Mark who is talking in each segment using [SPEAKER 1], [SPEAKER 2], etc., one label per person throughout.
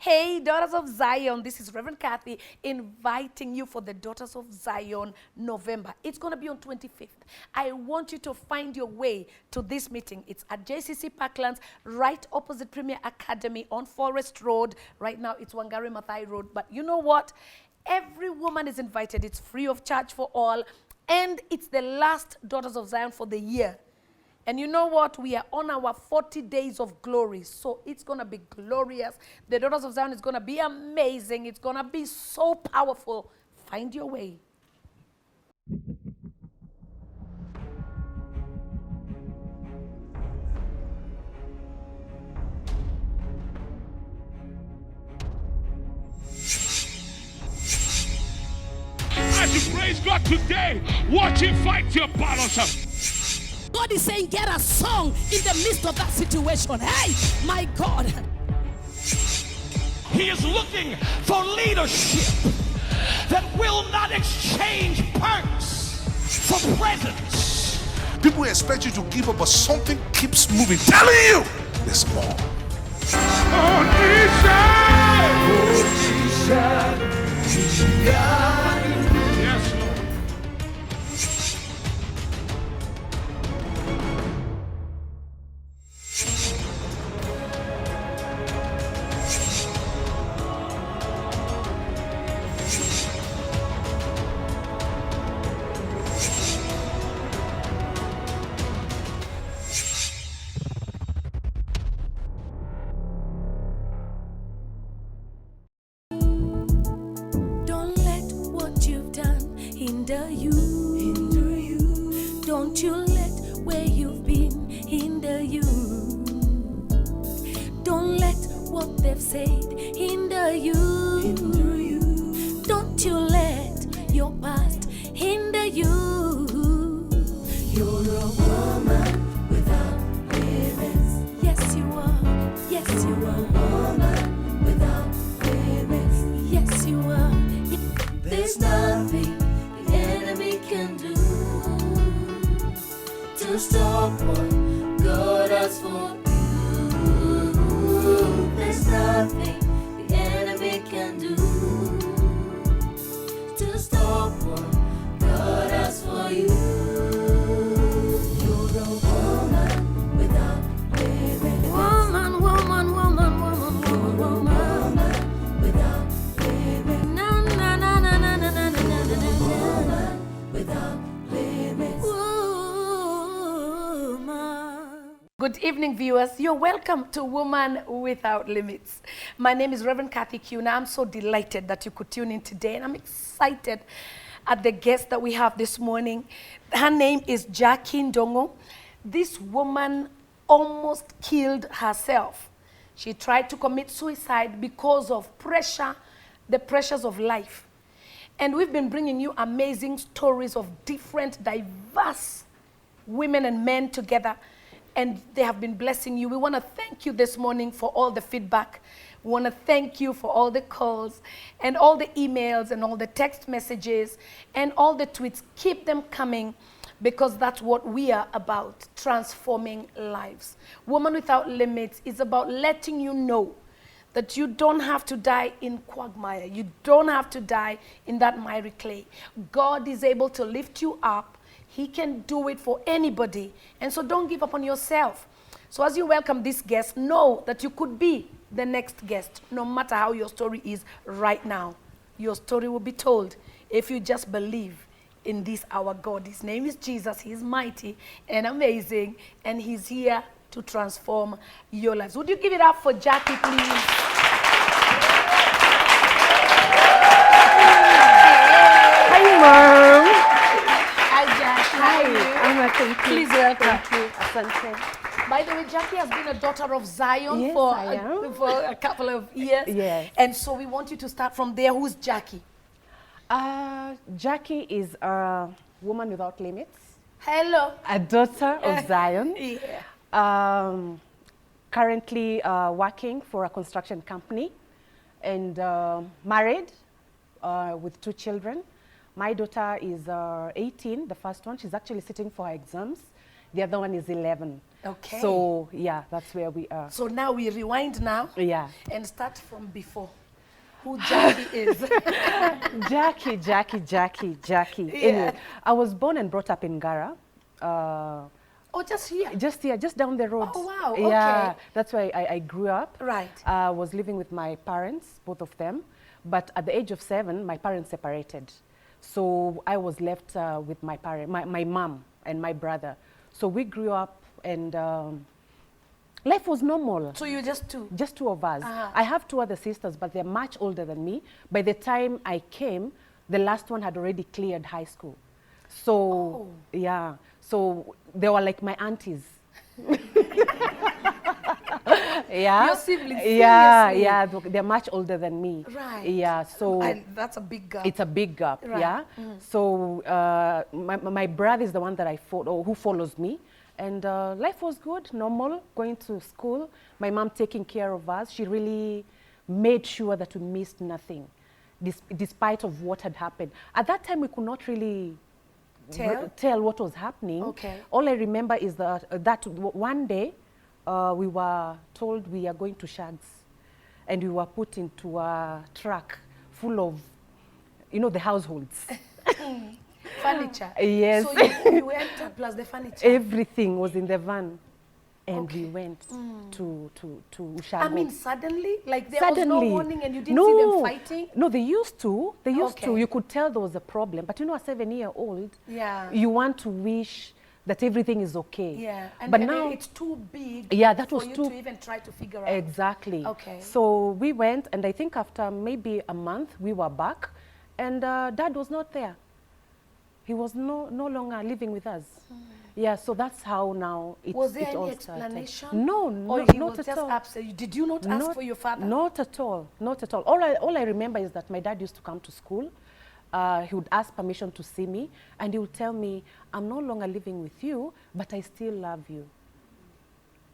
[SPEAKER 1] Hey, Daughters of Zion, this is Reverend Kathy inviting you for the Daughters of Zion November. It's going to be on 25th. I want you to find your way to this meeting. It's at JCC Parklands, right opposite Premier Academy on Forest Road. Right now, it's Wangari Maathai Road. But you know what? Every woman is invited. It's free of charge for all. And it's the last Daughters of Zion for the year. And you know what? We are on our 40 days of glory. So it's going to be glorious. The Daughters of Zion is going to be amazing. It's going to be so powerful. Find your way.
[SPEAKER 2] As you praise God today, watch Him fight your battles.
[SPEAKER 3] God is saying, get a song in the midst of that situation. Hey, my God.
[SPEAKER 2] He is looking for leadership that will not exchange perks for presents.
[SPEAKER 4] People expect you to give up, but something keeps moving. Telling you, there's more.
[SPEAKER 2] Yes, Lord.
[SPEAKER 3] Don't let what you've done hinder you. Don't you let where you've been hinder you. Don't let what they've said hinder you. Don't you let your past hinder you. You're a woman without limits. Yes, you are. Yes, you are. A woman without limits. Yes, you are. There's nothing the enemy can do to stop what God has for you. There's nothing the enemy can do to stop what God has for you. You're a woman without limits. Woman, woman, woman, woman, woman, woman without limits. Na na na na na na na na na na. Woman without limits. Woman.
[SPEAKER 1] Good evening, viewers. You're welcome to Woman Without Limits. My name is Reverend Kathy Kiuna. I'm so delighted that you could tune in today, and I'm excited at the guest that we have this morning. Her name is Jackie Ndungu. This woman almost killed herself. She tried to commit suicide because of pressure, the pressures of life. And we've been bringing you amazing stories of different, diverse women and men together, and they have been blessing you. We want to thank you this morning for all the feedback. We want to thank you for all the calls and all the emails and all the text messages and all the tweets. Keep them coming, because that's what we are about, transforming lives. Woman Without Limits is about letting you know that you don't have to die in quagmire. You don't have to die in that miry clay. God is able to lift you up. He can do it for anybody. And so don't give up on yourself. So as you welcome this guest, know that you could be the next guest, no matter how your story is right now. Your story will be told if you just believe in this our God. His name is Jesus. He's mighty and amazing, and He's here to transform your lives. Would you give it up for Jackie, please?
[SPEAKER 5] Hi, Mom.
[SPEAKER 1] Hi, Jackie.
[SPEAKER 5] Hi, I'm thank you.
[SPEAKER 1] Please welcome.
[SPEAKER 5] Thank you. Asante.
[SPEAKER 1] By the way, Jackie has been a daughter of Zion
[SPEAKER 5] Yes,
[SPEAKER 1] for
[SPEAKER 5] I am.
[SPEAKER 1] for a couple of years.
[SPEAKER 5] Yes.
[SPEAKER 1] And so we want you to start from there. Who's Jackie?
[SPEAKER 5] Jackie is a woman without limits,
[SPEAKER 1] Hello.
[SPEAKER 5] a daughter of Zion.
[SPEAKER 1] Yeah.
[SPEAKER 5] Currently working for a construction company, and married with 2 children. My daughter is 18, the first one. She's actually sitting for her exams. The other one is 11.
[SPEAKER 1] Okay.
[SPEAKER 5] So yeah, that's where we are.
[SPEAKER 1] So now we rewind now
[SPEAKER 5] Yeah.
[SPEAKER 1] and start from before. Who Jackie is.
[SPEAKER 5] Jackie.
[SPEAKER 1] Yeah.
[SPEAKER 5] Anyway, I was born and brought up in Gara.
[SPEAKER 1] Oh, just here.
[SPEAKER 5] Just here, just down the road.
[SPEAKER 1] Oh, wow,
[SPEAKER 5] Yeah,
[SPEAKER 1] okay.
[SPEAKER 5] that's where I grew up.
[SPEAKER 1] Right.
[SPEAKER 5] I was living with my parents, both of them. But at the age of 7, my parents separated. So I was left with my mom and my brother. So we grew up and life was normal.
[SPEAKER 1] So you just two?
[SPEAKER 5] Just 2 of us.
[SPEAKER 1] Uh-huh.
[SPEAKER 5] I have 2 other sisters, but they're much older than me. By the time I came, the last one had already cleared high school. So, yeah. So they were like my aunties. Yeah.
[SPEAKER 1] Your siblings,
[SPEAKER 5] Yeah,
[SPEAKER 1] seriously?
[SPEAKER 5] yeah. They're much older than me.
[SPEAKER 1] Right.
[SPEAKER 5] Yeah, so
[SPEAKER 1] That's a big gap.
[SPEAKER 5] it's a big gap,
[SPEAKER 1] Right.
[SPEAKER 5] yeah. So my brother is the one that I follow, who follows me. And life was good, normal, going to school. My mom taking care of us. She really made sure that we missed nothing, despite of what had happened. At that time, we could not really tell what was happening.
[SPEAKER 1] Okay.
[SPEAKER 5] All I remember is that one day we were told we are going to Shags, and we were put into a truck full of, the households.
[SPEAKER 1] Furniture.
[SPEAKER 5] Yes.
[SPEAKER 1] So you went plus the furniture.
[SPEAKER 5] Everything was in the van, and we went to Ushago.
[SPEAKER 1] I mean, suddenly? Like there was no
[SPEAKER 5] Suddenly.
[SPEAKER 1] warning and you didn't see them fighting?
[SPEAKER 5] No, they used to. They used to.
[SPEAKER 1] Okay.
[SPEAKER 5] You could tell there was a problem. But a 7-year-old,
[SPEAKER 1] Yeah.
[SPEAKER 5] you want to wish that everything is okay.
[SPEAKER 1] Yeah. And
[SPEAKER 5] but
[SPEAKER 1] then
[SPEAKER 5] now
[SPEAKER 1] it's too big
[SPEAKER 5] Yeah, that
[SPEAKER 1] for
[SPEAKER 5] was
[SPEAKER 1] you
[SPEAKER 5] too-
[SPEAKER 1] to even try to figure out.
[SPEAKER 5] Exactly.
[SPEAKER 1] Okay.
[SPEAKER 5] So we went, and I think after maybe a month, we were back, and Dad was not there. He was no longer living with us. Yeah, so that's how now it
[SPEAKER 1] Was there
[SPEAKER 5] it all
[SPEAKER 1] any
[SPEAKER 5] started.
[SPEAKER 1] explanation?
[SPEAKER 5] No,
[SPEAKER 1] Or
[SPEAKER 5] no,
[SPEAKER 1] he
[SPEAKER 5] not
[SPEAKER 1] was
[SPEAKER 5] at
[SPEAKER 1] just
[SPEAKER 5] all.
[SPEAKER 1] upset? Did you not ask
[SPEAKER 5] Not-
[SPEAKER 1] for your father?
[SPEAKER 5] Not at all, not at all. All I remember is that my dad used to come to school. He would ask permission to see me, and he would tell me, I'm no longer living with you, but I still love you.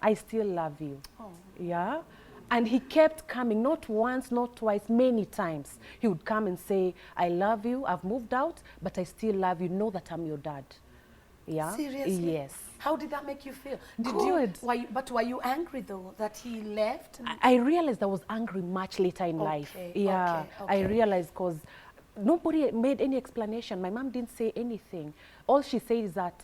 [SPEAKER 5] I still love you.
[SPEAKER 1] Oh.
[SPEAKER 5] Yeah? And he kept coming, not once, not twice, many times. He would come and say, I love you, I've moved out, but I still love you. Know that I'm your dad. Yeah?
[SPEAKER 1] Seriously?
[SPEAKER 5] Yes.
[SPEAKER 1] How did that make you feel?
[SPEAKER 5] Good.
[SPEAKER 1] But were you angry though that he left?
[SPEAKER 5] I realized I was angry much later in life.
[SPEAKER 1] Okay,
[SPEAKER 5] Yeah,
[SPEAKER 1] okay.
[SPEAKER 5] I realized because nobody made any explanation. My mom didn't say anything. All she said is that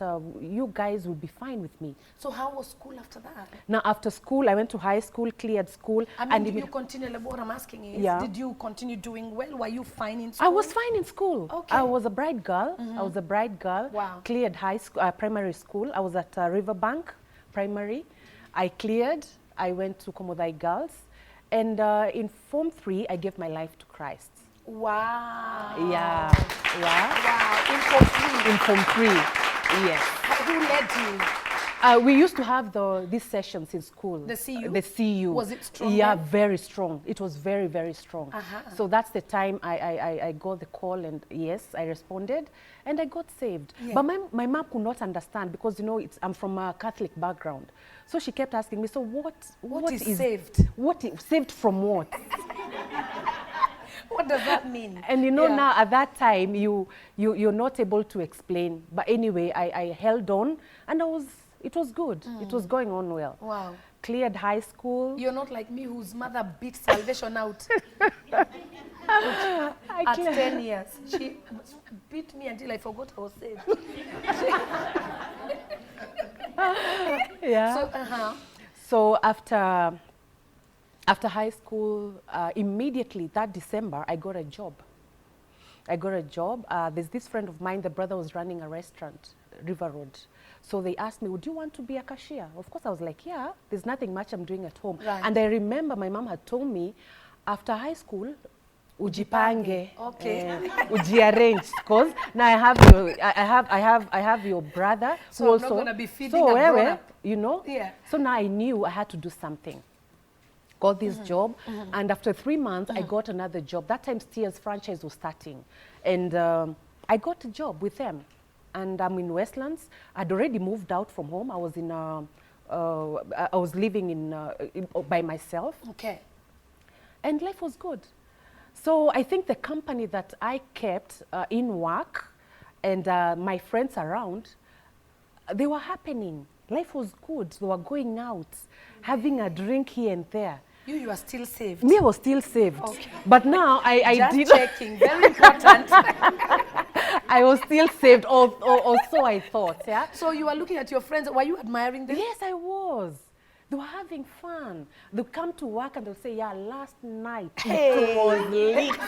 [SPEAKER 5] you guys will be fine with me.
[SPEAKER 1] So how was school after that?
[SPEAKER 5] Now, after school, I went to high school, cleared school.
[SPEAKER 1] I mean,
[SPEAKER 5] and
[SPEAKER 1] did
[SPEAKER 5] imme-
[SPEAKER 1] you continue, like, what I'm asking is,
[SPEAKER 5] Yeah.
[SPEAKER 1] did you continue doing well? Were you fine in school?
[SPEAKER 5] I was fine in school.
[SPEAKER 1] Okay.
[SPEAKER 5] I was a bright girl. I was a bright girl.
[SPEAKER 1] Wow.
[SPEAKER 5] Cleared high school, primary school. I was at Riverbank Primary. I cleared. I went to Komodai Girls. And in Form 3, I gave my life to Christ.
[SPEAKER 1] Wow.
[SPEAKER 5] Yeah. Yeah.
[SPEAKER 1] Wow. In Form 3.
[SPEAKER 5] In Form 3, yes.
[SPEAKER 1] Who led you?
[SPEAKER 5] We used to have these sessions in school.
[SPEAKER 1] The CU?
[SPEAKER 5] The CU.
[SPEAKER 1] Was it strong
[SPEAKER 5] Yeah,
[SPEAKER 1] then?
[SPEAKER 5] very strong. It was very, very strong.
[SPEAKER 1] Uh-huh.
[SPEAKER 5] So that's the time I got the call, and yes, I responded, and I got saved.
[SPEAKER 1] Yeah.
[SPEAKER 5] But my mom could not understand because, I'm from a Catholic background. So she kept asking me, so what
[SPEAKER 1] is saved?
[SPEAKER 5] Saved from what?
[SPEAKER 1] What does that mean?
[SPEAKER 5] And
[SPEAKER 1] Yeah.
[SPEAKER 5] now at that time, you're not able to explain. But anyway, I held on, and it was good. It was going on well.
[SPEAKER 1] Wow.
[SPEAKER 5] Cleared high school.
[SPEAKER 1] You're not like me whose mother beat salvation out
[SPEAKER 5] I
[SPEAKER 1] at
[SPEAKER 5] cleared-
[SPEAKER 1] 10 years. She beat me until I forgot I was saved.
[SPEAKER 5] Yeah.
[SPEAKER 1] So,
[SPEAKER 5] So after high school, immediately that December, I got a job. There's this friend of mine, the brother was running a restaurant, River Road. So they asked me, would you want to be a cashier? Of course, I was like, yeah, there's nothing much I'm doing at home.
[SPEAKER 1] Right.
[SPEAKER 5] And I remember my mom had told me, after high school, ujipange,
[SPEAKER 1] Okay.
[SPEAKER 5] ujiarrange, because now I have your brother.
[SPEAKER 1] So
[SPEAKER 5] who
[SPEAKER 1] I'm not
[SPEAKER 5] also,
[SPEAKER 1] gonna be feeding
[SPEAKER 5] so
[SPEAKER 1] a
[SPEAKER 5] wewe,
[SPEAKER 1] grown-up. Yeah.
[SPEAKER 5] So now I knew I had to do something. Got this job, and after 3 months, I got another job. That time, Steers franchise was starting, and I got a job with them. And I'm in Westlands. I'd already moved out from home. I was I was living by myself,
[SPEAKER 1] okay.
[SPEAKER 5] and life was good. So I think the company that I kept in work, and my friends around, they were happening. Life was good. They were going out, having a drink here and there.
[SPEAKER 1] You are still saved.
[SPEAKER 5] Me, I was still saved.
[SPEAKER 1] Okay.
[SPEAKER 5] But now I
[SPEAKER 1] Just
[SPEAKER 5] did.
[SPEAKER 1] checking. Very important.
[SPEAKER 5] I was still saved, or so I thought. Yeah.
[SPEAKER 1] So you were looking at your friends. Were you admiring them?
[SPEAKER 5] Yes, I was. They were having fun. They come to work and they'll say, yeah, last night it was lit.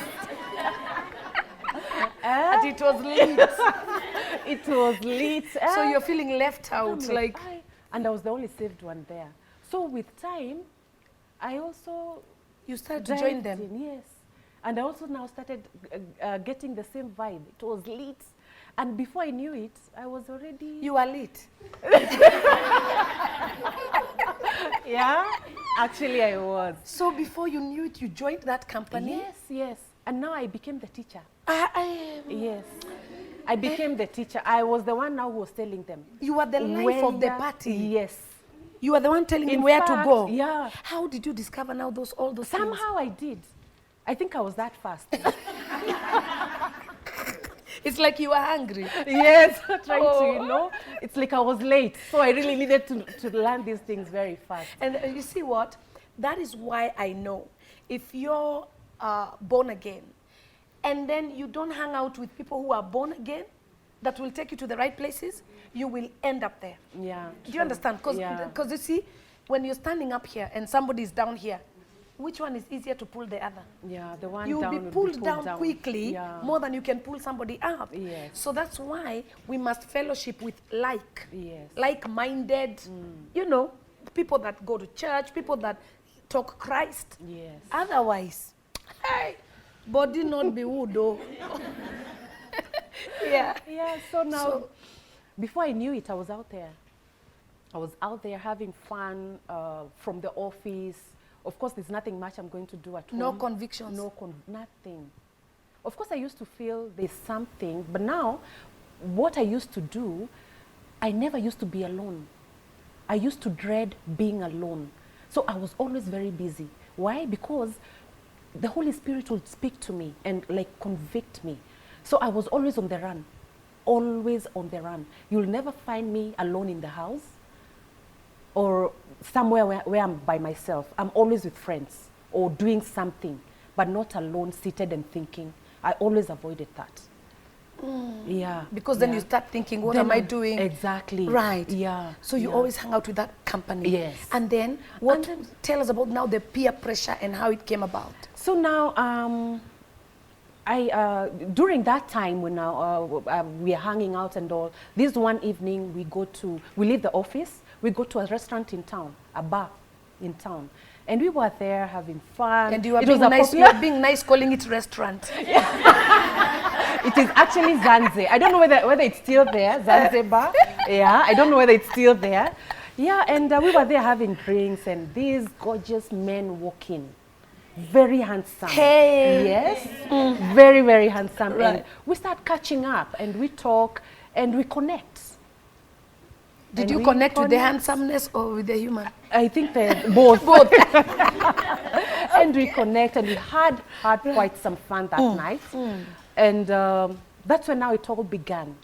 [SPEAKER 1] And it was lit.
[SPEAKER 5] It was lit.
[SPEAKER 1] So you're feeling left out, like.
[SPEAKER 5] And I was the only saved one there. So with time, I also
[SPEAKER 1] You started to join them.
[SPEAKER 5] Yes. And I also now started getting the same vibe. It was lit. And before I knew it, I was already...
[SPEAKER 1] You are lit.
[SPEAKER 5] Yeah, actually I was.
[SPEAKER 1] So before you knew it, you joined that company?
[SPEAKER 5] Yes, yes. And now I became the teacher.
[SPEAKER 1] Yes.
[SPEAKER 5] I became the teacher. I was the one now who was telling them.
[SPEAKER 1] You were the life of the party.
[SPEAKER 5] Yes.
[SPEAKER 1] You were the one telling them
[SPEAKER 5] In
[SPEAKER 1] where to
[SPEAKER 5] fact,
[SPEAKER 1] go.
[SPEAKER 5] yeah.
[SPEAKER 1] How did you discover now all those things?
[SPEAKER 5] Somehow I did. I think I was that fast.
[SPEAKER 1] It's like you were hungry.
[SPEAKER 5] Yes, trying to, you know, it's like I was late. So I really needed to learn these things very fast.
[SPEAKER 1] And you see what? That is why I know if you're born again and then you don't hang out with people who are born again that will take you to the right places, you will end up there.
[SPEAKER 5] Yeah.
[SPEAKER 1] Do you understand? Because you see, when you're standing up here and somebody is down here, which one is easier to pull the other?
[SPEAKER 5] Yeah, the one
[SPEAKER 1] You'll
[SPEAKER 5] down
[SPEAKER 1] be
[SPEAKER 5] will
[SPEAKER 1] pulled down quickly
[SPEAKER 5] Yeah.
[SPEAKER 1] more than you can pull somebody up.
[SPEAKER 5] Yes.
[SPEAKER 1] So that's why we must fellowship with
[SPEAKER 5] Yes.
[SPEAKER 1] like-minded, you know, people that go to church, people that talk Christ.
[SPEAKER 5] Yes.
[SPEAKER 1] Otherwise, hey, body not be wood, oh. Yeah.
[SPEAKER 5] Yeah, so now, before I knew it, I was out there. I was out there having fun from the office. Of course, there's nothing much I'm going to do at home.
[SPEAKER 1] No convictions.
[SPEAKER 5] Nothing. Of course, I used to feel there's something, but now, what I used to do, I never used to be alone. I used to dread being alone. So I was always very busy. Why? Because the Holy Spirit would speak to me and like convict me. So I was always on the run. Always on the run. You'll never find me alone in the house or somewhere where I'm by myself. I'm always with friends or doing something, but not alone, seated and thinking. I always avoided that. Yeah.
[SPEAKER 1] Because then you start thinking, what
[SPEAKER 5] Then
[SPEAKER 1] am I doing?
[SPEAKER 5] Exactly.
[SPEAKER 1] Right.
[SPEAKER 5] Yeah.
[SPEAKER 1] So you always hang out with that company.
[SPEAKER 5] Yes.
[SPEAKER 1] And then, tell us about now the peer pressure and how it came about.
[SPEAKER 5] So now, during that time when we are hanging out and all, this one evening we leave the office, we go to a restaurant in town, a bar in town. And we were there having fun.
[SPEAKER 1] And you were being nice, calling it restaurant.
[SPEAKER 5] It is actually Zanze. I don't know whether it's still there, Zanze bar. Yeah, I don't know whether it's still there. Yeah, and we were there having drinks and these gorgeous men walking. Very handsome.
[SPEAKER 1] Hey.
[SPEAKER 5] Yes. Very, very handsome.
[SPEAKER 1] Right.
[SPEAKER 5] And we start catching up and we talk and we connect.
[SPEAKER 1] Did you connect with the handsomeness or with the human?
[SPEAKER 5] I think both. Both. And we connect and we had quite some fun that night. And that's when now it all began.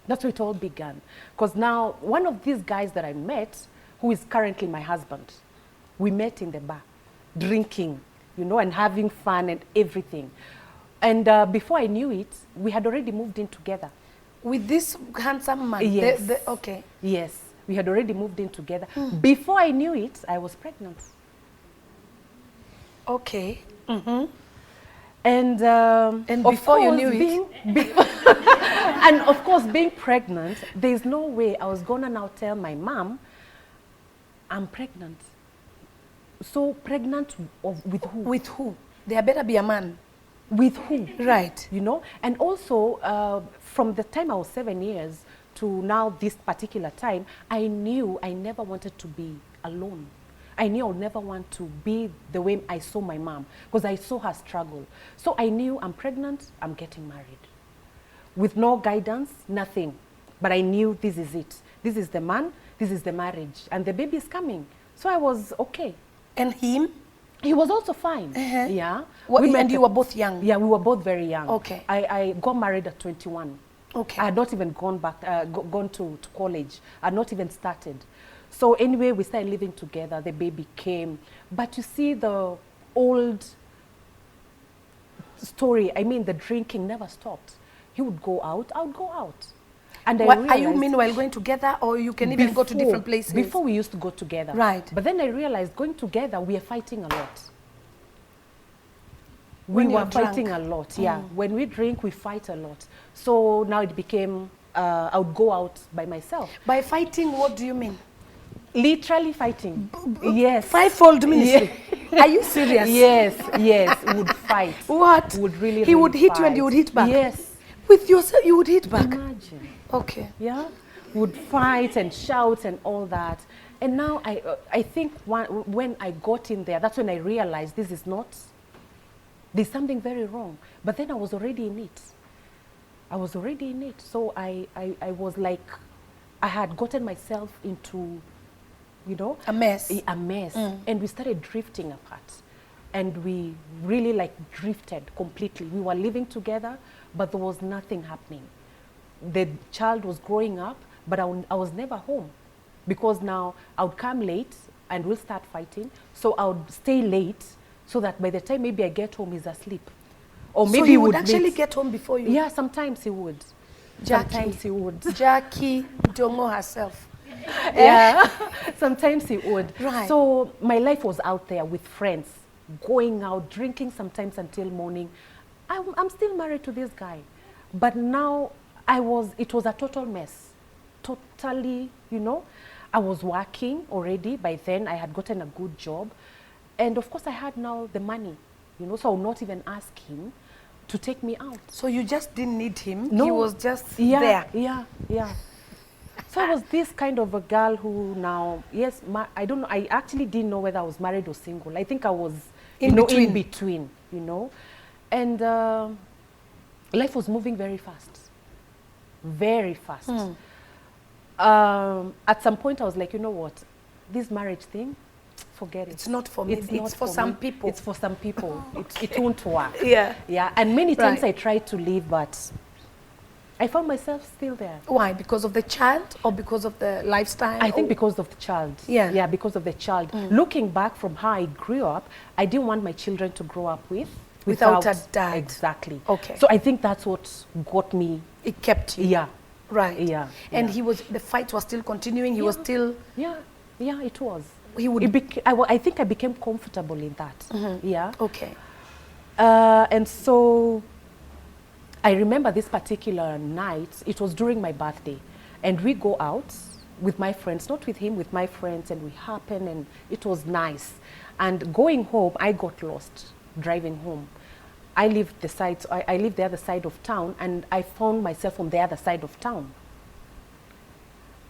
[SPEAKER 5] That's where it all began. Because now one of these guys that I met, who is currently my husband, we met in the bar, drinking, you know, and having fun and everything. And before I knew it, we had already moved in together.
[SPEAKER 1] With this handsome man?
[SPEAKER 5] Yes.
[SPEAKER 1] Okay.
[SPEAKER 5] Yes, we had already moved in together. Before I knew it, I was pregnant.
[SPEAKER 1] Okay.
[SPEAKER 5] And
[SPEAKER 1] before you knew it?
[SPEAKER 5] And of course, being pregnant, there's no way I was gonna now tell my mom, I'm pregnant. So pregnant with who?
[SPEAKER 1] With who? There better be a man.
[SPEAKER 5] With who?
[SPEAKER 1] Right.
[SPEAKER 5] You know, and also from the time I was 7 years to now this particular time, I knew I never wanted to be alone. I knew I would never want to be the way I saw my mom because I saw her struggle. So I knew I'm pregnant, I'm getting married. With no guidance, nothing. But I knew this is it. This is the man, this is the marriage, and the baby is coming. So I was okay.
[SPEAKER 1] And him?
[SPEAKER 5] He was also fine. Yeah.
[SPEAKER 1] And you were both young?
[SPEAKER 5] Yeah, we were both very young.
[SPEAKER 1] Okay.
[SPEAKER 5] I got married at 21.
[SPEAKER 1] Okay.
[SPEAKER 5] I had not even gone back, gone to college. I had not even started. So anyway, we started living together. The baby came. But you see the old story, I mean, the drinking never stopped. He would go out, I would go out. And I
[SPEAKER 1] Are you
[SPEAKER 5] realized
[SPEAKER 1] meanwhile going together, or you can even go to different places?
[SPEAKER 5] Before we used to go together.
[SPEAKER 1] Right.
[SPEAKER 5] But then I realized going together, we are fighting a lot.
[SPEAKER 1] When
[SPEAKER 5] We
[SPEAKER 1] you're
[SPEAKER 5] were fighting a
[SPEAKER 1] drunk.
[SPEAKER 5] lot, yeah. When we drink, we fight a lot. So now it became, I would go out by myself.
[SPEAKER 1] By fighting, what do you mean?
[SPEAKER 5] Literally fighting. Yes.
[SPEAKER 1] Fivefold ministry. Are you serious?
[SPEAKER 5] Yes, yes, we would fight.
[SPEAKER 1] What?
[SPEAKER 5] We would really,
[SPEAKER 1] He would
[SPEAKER 5] really
[SPEAKER 1] hit you and you would hit back?
[SPEAKER 5] Yes.
[SPEAKER 1] With yourself, you would hit back?
[SPEAKER 5] Imagine.
[SPEAKER 1] Okay.
[SPEAKER 5] Yeah, would fight and shout and all that. And now I think when I got in there, that's when I realized this is not, there's something very wrong. But then I was already in it. I was already in it. So I was like, I had gotten myself into, you know,
[SPEAKER 1] A mess.
[SPEAKER 5] a mess. And we started drifting apart. And we really like drifted completely. We were living together, but there was nothing happening. The child was growing up, but I was never home, because now I would come late and we'll start fighting. So I would stay late so that by the time maybe I get home, he's asleep. Or maybe
[SPEAKER 1] So he
[SPEAKER 5] he
[SPEAKER 1] would actually
[SPEAKER 5] meet-
[SPEAKER 1] get home before you?
[SPEAKER 5] Yeah, sometimes he would.
[SPEAKER 1] Jackie.
[SPEAKER 5] Sometimes he would.
[SPEAKER 1] Jackie Dongo herself.
[SPEAKER 5] Yeah, sometimes he would.
[SPEAKER 1] Right.
[SPEAKER 5] So my life was out there with friends, going out, drinking sometimes until morning. I'm still married to this guy, but now it was a total mess. Totally, you know. I was working already. By then, I had gotten a good job. And of course, I had now the money, you know, so I would not even ask him to take me out.
[SPEAKER 1] So you just didn't need him?
[SPEAKER 5] No.
[SPEAKER 1] He was just
[SPEAKER 5] Yeah,
[SPEAKER 1] there?
[SPEAKER 5] yeah, yeah. So I was this kind of a girl who now, yes, I don't know, I actually didn't know whether I was married or single. I think I was
[SPEAKER 1] In between.
[SPEAKER 5] in between, you know. And life was moving very fast. Very fast. At some point I was like, you know what, this marriage thing, forget it.
[SPEAKER 1] It's not for me. It's
[SPEAKER 5] not
[SPEAKER 1] for some
[SPEAKER 5] me.
[SPEAKER 1] people.
[SPEAKER 5] It's for some people. It won't work.
[SPEAKER 1] Yeah.
[SPEAKER 5] Yeah, and many times
[SPEAKER 1] Right.
[SPEAKER 5] I tried to leave, but I found myself still there.
[SPEAKER 1] Why? Because of the child or because of the lifestyle?
[SPEAKER 5] I think
[SPEAKER 1] or-
[SPEAKER 5] because of the child.
[SPEAKER 1] Yeah.
[SPEAKER 5] Yeah, because of the child. Looking back from how I grew up, I didn't want my children to grow up
[SPEAKER 1] Without a dad.
[SPEAKER 5] Exactly.
[SPEAKER 1] Okay.
[SPEAKER 5] So I think that's what got me.
[SPEAKER 1] It kept you.
[SPEAKER 5] Yeah.
[SPEAKER 1] Right.
[SPEAKER 5] Yeah.
[SPEAKER 1] And
[SPEAKER 5] yeah.
[SPEAKER 1] he was, the fight was still continuing. He was still,
[SPEAKER 5] Yeah. Yeah, it was.
[SPEAKER 1] he would,
[SPEAKER 5] I think I became comfortable in that. Yeah.
[SPEAKER 1] okay.
[SPEAKER 5] And so I remember this particular night, it was during my birthday, and we go out with my friends, not with him, with my friends, and we happen, and it was nice. And going home, I got lost driving home. I lived I lived the other side of town, and I found myself on the other side of town.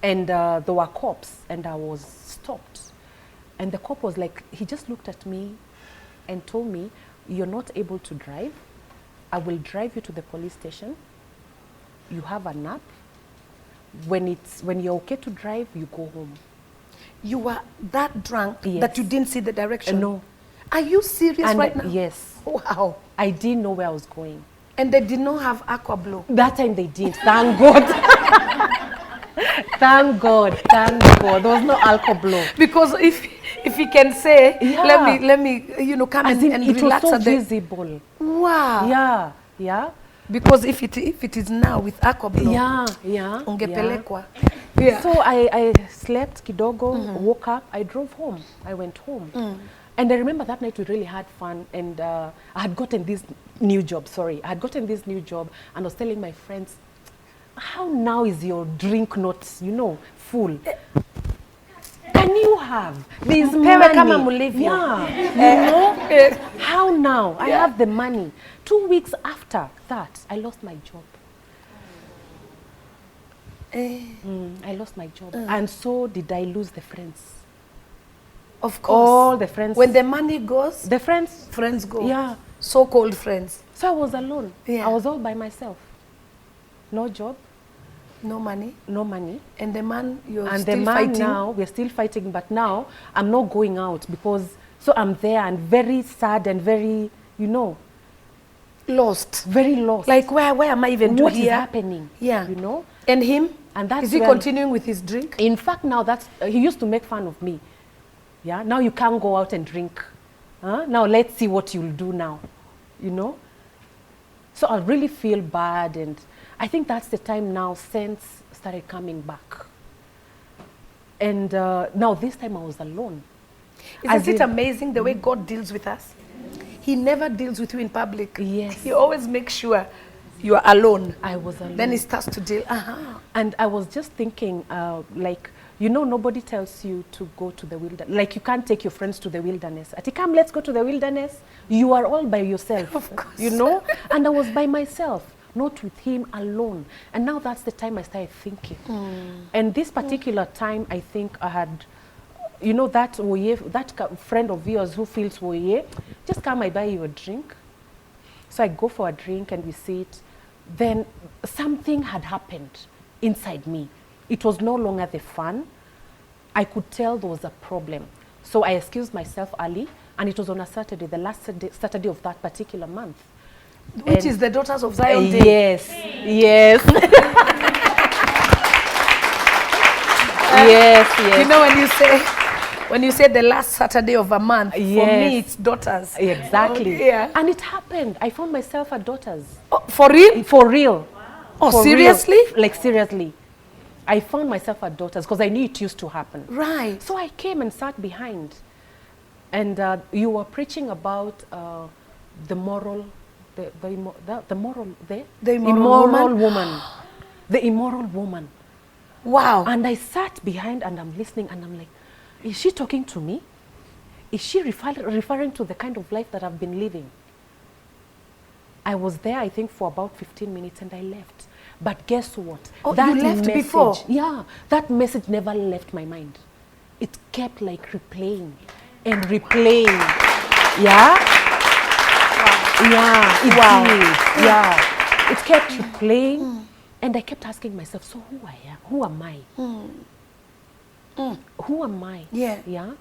[SPEAKER 5] And there were cops, and I was stopped. And the cop was like, he just looked at me and told me, you're not able to drive. I will drive you to the police station. You have a nap. When you're okay to drive, you go home.
[SPEAKER 1] You were that drunk
[SPEAKER 5] Yes.
[SPEAKER 1] that you didn't see the direction?
[SPEAKER 5] No.
[SPEAKER 1] Are you serious
[SPEAKER 5] And
[SPEAKER 1] right now?
[SPEAKER 5] yes,
[SPEAKER 1] Wow.
[SPEAKER 5] I didn't know where I was going.
[SPEAKER 1] And they did not have aqua blow.
[SPEAKER 5] That time they didn't, thank God. Thank God, thank God. There was no alcohol blow.
[SPEAKER 1] Because if he can say,
[SPEAKER 5] Yeah.
[SPEAKER 1] let me, you know, come
[SPEAKER 5] As
[SPEAKER 1] and,
[SPEAKER 5] in,
[SPEAKER 1] and
[SPEAKER 5] it was
[SPEAKER 1] relax
[SPEAKER 5] so
[SPEAKER 1] at the,
[SPEAKER 5] visible.
[SPEAKER 1] wow.
[SPEAKER 5] Yeah, yeah.
[SPEAKER 1] Because if it is now with aqua blow,
[SPEAKER 5] Yeah, yeah.
[SPEAKER 1] ungepelekwa.
[SPEAKER 5] Yeah.
[SPEAKER 1] Yeah.
[SPEAKER 5] So I slept kidogo, woke up, I drove home. I went home. And I remember that night we really had fun, and I had gotten this new job, I had gotten this new job, and I was telling my friends, how now is your drink not, you know, full? Can you have? There's
[SPEAKER 1] Mpewe
[SPEAKER 5] money.
[SPEAKER 1] kama mulivyo.
[SPEAKER 5] Yeah, you know? How now? I
[SPEAKER 1] Yeah.
[SPEAKER 5] have the money. 2 weeks after that, I lost my job. I lost my job. And so did I lose the friends.
[SPEAKER 1] Of course.
[SPEAKER 5] All the friends.
[SPEAKER 1] When the money goes,
[SPEAKER 5] The friends.
[SPEAKER 1] friends go.
[SPEAKER 5] Yeah.
[SPEAKER 1] So-called friends.
[SPEAKER 5] So I was alone.
[SPEAKER 1] Yeah.
[SPEAKER 5] I was all by myself. No job,
[SPEAKER 1] No money.
[SPEAKER 5] no money.
[SPEAKER 1] And the man, you're
[SPEAKER 5] And
[SPEAKER 1] still
[SPEAKER 5] the man
[SPEAKER 1] fighting.
[SPEAKER 5] now, we're still fighting, but now I'm not going out because, so I'm there and very sad and very, you know.
[SPEAKER 1] Lost.
[SPEAKER 5] very lost.
[SPEAKER 1] Like, where am I even
[SPEAKER 5] what is
[SPEAKER 1] here?
[SPEAKER 5] happening?
[SPEAKER 1] Yeah.
[SPEAKER 5] You know?
[SPEAKER 1] And him?
[SPEAKER 5] And that's
[SPEAKER 1] Is he
[SPEAKER 5] when-
[SPEAKER 1] continuing with his drink?
[SPEAKER 5] In fact, now that's, he used to make fun of me. Yeah, now you can't go out and drink. Huh? Now let's see what you'll do now, you know? So I really feel bad, and I think that's the time now sense started coming back. And now this time I was alone.
[SPEAKER 1] Isn't it amazing the way God deals with us? He never deals with you in public.
[SPEAKER 5] Yes.
[SPEAKER 1] He always makes sure you are alone.
[SPEAKER 5] I was alone.
[SPEAKER 1] Then he starts to deal.
[SPEAKER 5] And I was just thinking, like, you know, nobody tells you to go to the wilderness. Like, you can't take your friends to the wilderness. Ati, come, let's go to the wilderness. You are all by yourself.
[SPEAKER 1] Of course.
[SPEAKER 5] You know? And I was by myself, not with him alone. And now that's the time I started thinking. And this particular time, I think I had, you know, that friend of yours who feels woye, just come, I buy you a drink. So I go for a drink and we sit. Then something had happened inside me. It was no longer the fun. I could tell there was a problem. So I excused myself early, and it was on a Saturday, the last Saturday of that particular month.
[SPEAKER 1] Which is the Daughters of Zion Day.
[SPEAKER 5] Yes, yes. Yes.
[SPEAKER 1] You know, when you say the last Saturday of a month, for me it's Daughters.
[SPEAKER 5] Exactly.
[SPEAKER 1] Oh, yeah.
[SPEAKER 5] And it happened. I found myself at Daughters.
[SPEAKER 1] Oh, for real?
[SPEAKER 5] For real.
[SPEAKER 1] Oh,
[SPEAKER 5] For
[SPEAKER 1] seriously?
[SPEAKER 5] real. Like, seriously. I found myself at Daughters because I knew it used to happen.
[SPEAKER 1] Right.
[SPEAKER 5] So I came and sat behind. And you were preaching about the moral, the immoral woman. The immoral woman.
[SPEAKER 1] Wow.
[SPEAKER 5] And I sat behind and I'm listening and I'm like, is she talking to me? Is she referring to the kind of life that I've been living? I was there, I think, for about 15 minutes and I left. But guess what?
[SPEAKER 1] Oh, you left before?
[SPEAKER 5] Yeah, that message never left my mind. It kept like replaying and replaying. Yeah? Yeah, it did. Yeah. It kept replaying. And I kept asking myself, so who I am? Who am I? Who am I?
[SPEAKER 1] Yeah.
[SPEAKER 5] Yeah.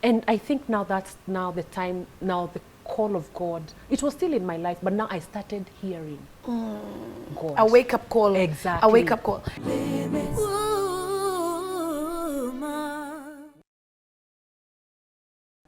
[SPEAKER 5] And I think now that's now the time, now the call of God. It was still in my life, but now I started hearing God.
[SPEAKER 1] A wake-up call.
[SPEAKER 5] Exactly.
[SPEAKER 1] A wake-up call.
[SPEAKER 3] Limits.